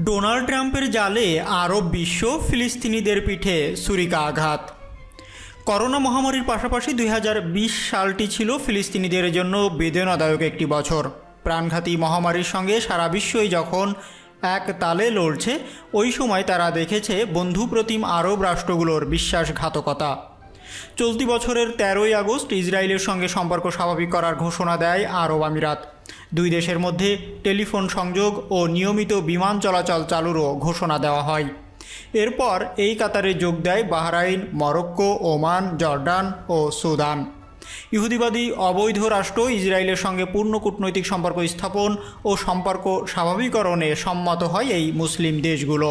Donald ট্রাম্পের জালে আরব বিশ্ব ফিলিস্তিনিদের পিঠে ছুরিকা আঘাত। করোনা মহামারীর পাশাপাশি 2020 সালটি ছিল ফিলিস্তিনিদের জন্য বেদনাদায়ক একটি বছর। প্রাণঘাতী মহামারীর সঙ্গে সারা বিশ্বই যখন এক তালে লড়ছে, ওই সময় তারা দেখেছে বন্ধুপ্রতিম আরব রাষ্ট্রগুলোর বিশ্বাসঘাতকতা। চলতি বছরের 13ই আগস্ট ইসরায়েলের সঙ্গে সম্পর্ক স্বাভাবিক করার ঘোষণা দেয় আরব আমিরাত। দুই দেশের মধ্যে টেলিফোন সংযোগ ও নিয়মিত বিমান চলাচল চালুরও ঘোষণা দেওয়া হয়। এরপর এই কাতারে যোগ দেয় বাহরাইন, মরক্কো, ওমান, জর্ডান ও সুদান। ইহুদিবাদী অবৈধ রাষ্ট্র ইসরায়েলের সঙ্গে পূর্ণ কূটনৈতিক সম্পর্ক স্থাপন ও সম্পর্ক স্বাভাবিকরণে সম্মত হয় এই মুসলিম দেশগুলো।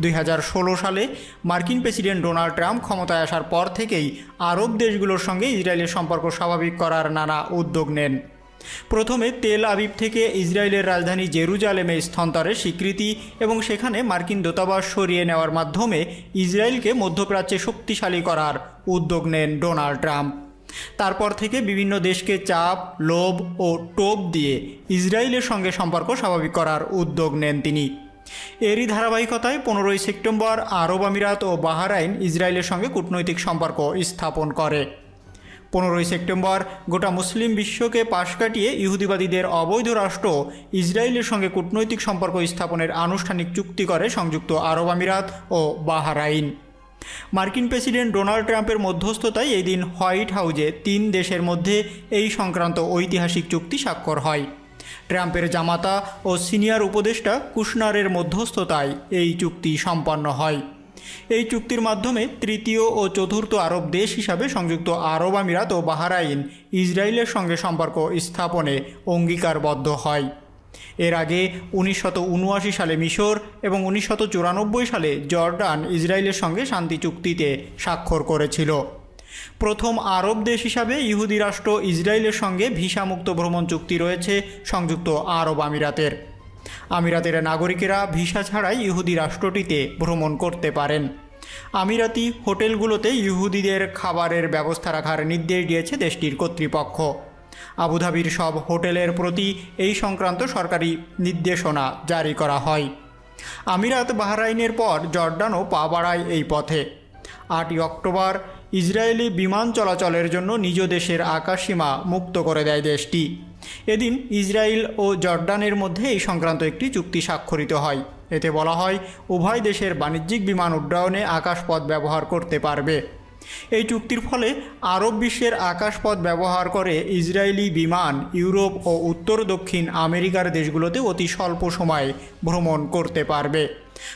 2016 সালে মার্কিন প্রেসিডেন্ট ডোনাল্ড ট্রাম্প ক্ষমতায় আসার পর থেকেই আরব দেশগুলোর সঙ্গে ইসরায়েলের সম্পর্ক স্বাভাবিক করার নানা উদ্যোগ নেন। প্রথমে তেল আবিব থেকে ইসরায়েলের রাজধানী জেরুজালেমে স্থানান্তরের স্বীকৃতি এবং সেখানে মার্কিন দূতাবাস সরিয়ে নেওয়ার মাধ্যমে ইসরায়েলকে মধ্যপ্রাচ্যে শক্তিশালী করার উদ্যোগ নেন ডোনাল্ড ট্রাম্প। তারপর থেকে বিভিন্ন দেশকে চাপ, লোভ ও টোপ দিয়ে ইসরায়েলের সঙ্গে সম্পর্ক স্বাভাবিক করার উদ্যোগ নেন তিনি। এরই ধারাবাহিকতায় 15ই সেপ্টেম্বর আরব আমিরাত ও বাহরাইন ইসরায়েলের সঙ্গে কূটনৈতিক সম্পর্ক স্থাপন করে। 15ই সেপ্টেম্বর গোটা মুসলিম বিশ্বকে পাশ কাটিয়ে ইহুদিবাদীদের অবৈধ রাষ্ট্র ইসরায়েলের সঙ্গে কূটনৈতিক সম্পর্ক স্থাপনের আনুষ্ঠানিক চুক্তি করে সংযুক্ত আরব আমিরাত ও বাহরাইন। মার্কিন প্রেসিডেন্ট ডোনাল্ড ট্রাম্পের মধ্যস্থতায় এই দিন হোয়াইট হাউজে 3 দেশের মধ্যে এই সংক্রান্ত ঐতিহাসিক চুক্তি স্বাক্ষর হয়। ট্রাম্পের জামাতা ও সিনিয়র উপদেষ্টা কুশনারের মধ্যস্থতায় এই চুক্তি সম্পন্ন হয়। এই চুক্তির মাধ্যমে তৃতীয় ও চতুর্থ আরব দেশ হিসাবে সংযুক্ত আরব আমিরাত ও বাহরাইন ইসরায়েলের সঙ্গে সম্পর্ক স্থাপনে অঙ্গীকারবদ্ধ হয়। এর আগে 1979 সালে মিশর এবং 1994 সালে জর্ডান ইসরায়েলের সঙ্গে শান্তি চুক্তিতে স্বাক্ষর করেছিল। প্রথম আরব দেশ হিসাবে ইহুদি রাষ্ট্র ইসরায়েলের সঙ্গে ভিসামুক্ত ভ্রমণ চুক্তি রয়েছে সংযুক্ত আরব আমিরাতের। আমিরাতের নাগরিকেরা ভিসা ছাড়াই ইহুদি রাষ্ট্রটিতে ভ্রমণ করতে পারেন। আমিরাতি হোটেলগুলোতে ইহুদিদের খাবারের ব্যবস্থা রাখার নির্দেশ দিয়েছে দেশটির কর্তৃপক্ষ। আবুধাবির সব হোটেলের প্রতি এই সংক্রান্ত সরকারি নির্দেশনা জারি করা হয়। আমিরাত বাহরাইনের পর জর্ডানও পা বাড়ায় এই পথে। 8ই অক্টোবর ইসরায়েলি বিমান চলাচলের জন্য নিজ দেশের আকাশসীমা মুক্ত করে দেয় দেশটি। এদিন ইসরায়েল ও জর্ডানের মধ্যে এই সংক্রান্ত একটি চুক্তি স্বাক্ষরিত হয়। এতে বলা হয় উভয় দেশের বাণিজ্যিক বিমান উড্ডয়নে আকাশপথ ব্যবহার করতে পারবে। এই চুক্তির ফলে আরব বিশ্বের আকাশপথ ব্যবহার করে ইসরায়েলি বিমান ইউরোপ ও উত্তর দক্ষিণ আমেরিকার দেশগুলোতে অতি স্বল্প সময়ে ভ্রমণ করতে পারবে।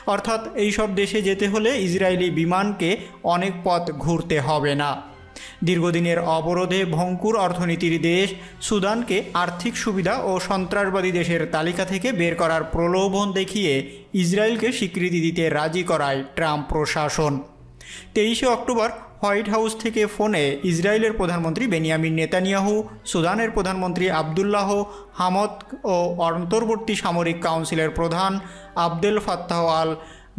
অর্থাৎ এই সব দেশে যেতে হলে ইসরায়েলি বিমানকে অনেক পথ ঘুরতে হবে না। দীর্ঘদিনের অবরোধে ভঙ্গুর অর্থনীতির দেশ সুদানকে আর্থিক সুবিধা ও সন্ত্রাসবাদী দেশের তালিকা থেকে বের করার প্রলোভন দেখিয়ে ইসরায়েলকে স্বীকৃতি দিতে রাজি করায় ট্রাম্প প্রশাসন। 23শে অক্টোবর হোয়াইট হাউস থেকে ফোনে ইসরায়েলের প্রধানমন্ত্রী বেনিয়ামিন নেতানিয়াহু, সুদানের প্রধানমন্ত্রী আবদুল্লাহ হামদ ও অন্তর্বর্তী সামরিক কাউন্সিলের প্রধান আবদেল ফাত্তাহ আল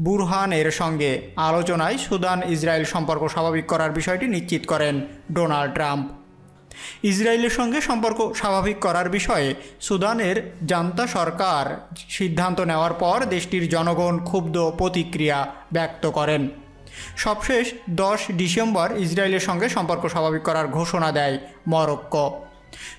বুরহানের সঙ্গে আলোচনায় সুদান ইসরায়েল সম্পর্ক স্বাভাবিক করার বিষয়টি নিশ্চিত করেন ডোনাল্ড ট্রাম্প। ইসরায়েলের সঙ্গে সম্পর্ক স্বাভাবিক করার বিষয়ে সুদানের জান্তা সরকার সিদ্ধান্ত নেওয়ার পর দেশটির জনগণ ক্ষুব্ধ প্রতিক্রিয়া ব্যক্ত করেন। সবশেষ 10 ডিসেম্বর ইসরায়েলের সঙ্গে সম্পর্ক স্বাভাবিক করার ঘোষণা দেয় মরক্কো।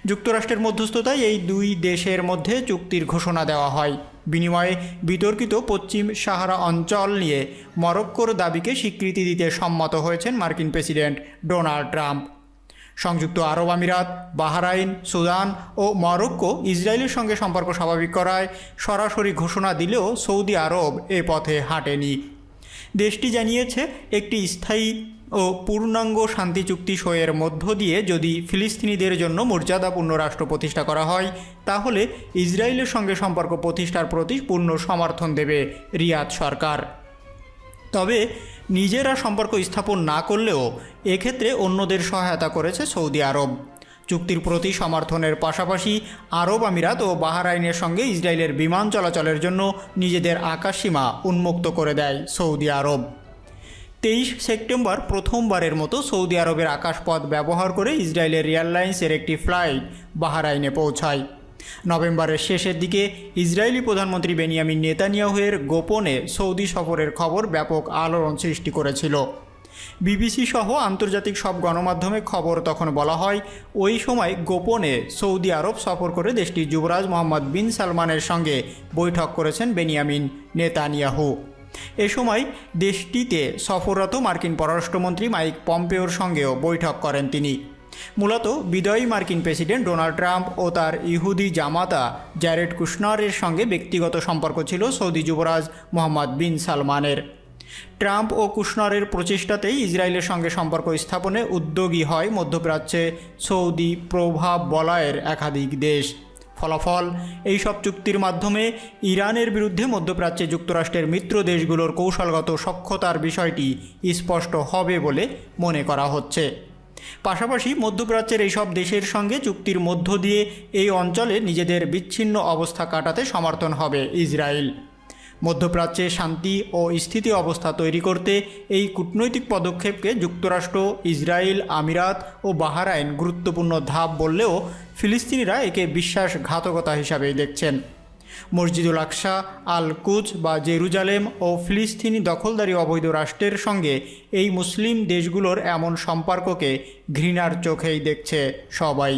যুক্তরাষ্ট্রের মধ্যস্থতায় এই দুই দেশের মধ্যে চুক্তির ঘোষণা দেওয়া হয়। বিনিময়ে বিতর্কিত পশ্চিম সাহারা অঞ্চল নিয়ে মরক্কোর দাবিকে স্বীকৃতি দিতে সম্মত হয়েছেন মার্কিন প্রেসিডেন্ট ডোনাল্ড ট্রাম্প। সংযুক্ত আরব আমিরাত, বাহরাইন, সুদান ও মরক্কো ইসরায়েলের সঙ্গে সম্পর্ক স্বাভাবিক করায় সরাসরি ঘোষণা দিলেও সৌদি আরব এ পথে হাঁটেনি। দেশটি জানিয়েছে একটি স্থায়ী ও পূর্ণাঙ্গ শান্তি চুক্তি সইয়ের মধ্য দিয়ে যদি ফিলিস্তিনিদের জন্য মর্যাদাপূর্ণ রাষ্ট্র প্রতিষ্ঠা করা হয়, তাহলে ইসরায়েলের সঙ্গে সম্পর্ক প্রতিষ্ঠার প্রতি পূর্ণ সমর্থন দেবে রিয়াদ সরকার। তবে নিজেরা সম্পর্ক স্থাপন না করলেও এক্ষেত্রে অন্যদের সহায়তা করেছে সৌদি আরব। চুক্তির প্রতি সমর্থনের পাশাপাশি আরব আমিরাত ও বাহরাইনের সঙ্গে ইসরায়েলের বিমান চলাচলের জন্য নিজেদের আকাশসীমা উন্মুক্ত করে দেয় সৌদি আরব। 23 সেপ্টেম্বর প্রথমবারের মতো সৌদি আরবের আকাশপথ ব্যবহার করে ইসরায়েলের এয়ারলাইন্সের একটি ফ্লাইট বাহরাইনে পৌঁছায়। নভেম্বরের শেষের দিকে ইসরায়েলি প্রধানমন্ত্রী বেনিয়ামিন নেতানিয়াহুয়ের গোপনে সৌদি সফরের খবর ব্যাপক আলোড়ন সৃষ্টি করেছিল। বিবিসি সহ আন্তর্জাতিক সব গণমাধ্যমে খবর তখন বলা হয়, ওই সময় গোপনে সৌদি আরব সফর করে দেশটির যুবরাজ মোহাম্মদ বিন সালমানের সঙ্গে বৈঠক করেছেন বেনিয়ামিন নেতানিয়াহু। এ সময় দেশটিতে সফররত মার্কিন পররাষ্ট্রমন্ত্রী মাইক পম্পেওর সঙ্গেও বৈঠক করেন তিনি। মূলত বিদায়ী মার্কিন প্রেসিডেন্ট ডোনাল্ড ট্রাম্প ও তার ইহুদি জামাতা জ্যারেড কুশনারের সঙ্গে ব্যক্তিগত সম্পর্ক ছিল সৌদি যুবরাজ মোহাম্মদ বিন সালমানের। ট্রাম্প ও কুশনারের প্রচেষ্টাতেই ইসরায়েলের সঙ্গে সম্পর্ক স্থাপনে উদ্যোগী হয় মধ্যপ্রাচ্যে সৌদি প্রভাব বলয়ের একাধিক দেশ। ফলাফল, এইসব চুক্তির মাধ্যমে ইরানের বিরুদ্ধে মধ্যপ্রাচ্যে যুক্তরাষ্ট্রের মিত্র দেশগুলোর কৌশলগত সক্ষতার বিষয়টি স্পষ্ট হবে বলে মনে করা হচ্ছে। পাশাপাশি মধ্যপ্রাচ্যের এইসব দেশের সঙ্গে চুক্তির মধ্য দিয়ে এই অঞ্চলে নিজেদের বিচ্ছিন্ন অবস্থা কাটাতে সমর্থন হবে ইসরায়েল। মধ্যপ্রাচ্যে শান্তি ও স্থিতি অবস্থা তৈরি করতে এই কূটনৈতিক পদক্ষেপকে যুক্তরাষ্ট্র, ইসরায়েল, আমিরাত ও বাহরাইন গুরুত্বপূর্ণ ধাপ বললেও ফিলিস্তিনিরা একে বিশ্বাসঘাতকতা হিসাবেই দেখছেন। মসজিদুল আকসা, আল কুচ বা জেরুজালেম ও ফিলিস্তিনি দখলদারি অবৈধ রাষ্ট্রের সঙ্গে এই মুসলিম দেশগুলোর এমন সম্পর্ককে ঘৃণার চোখেই দেখছে সবাই।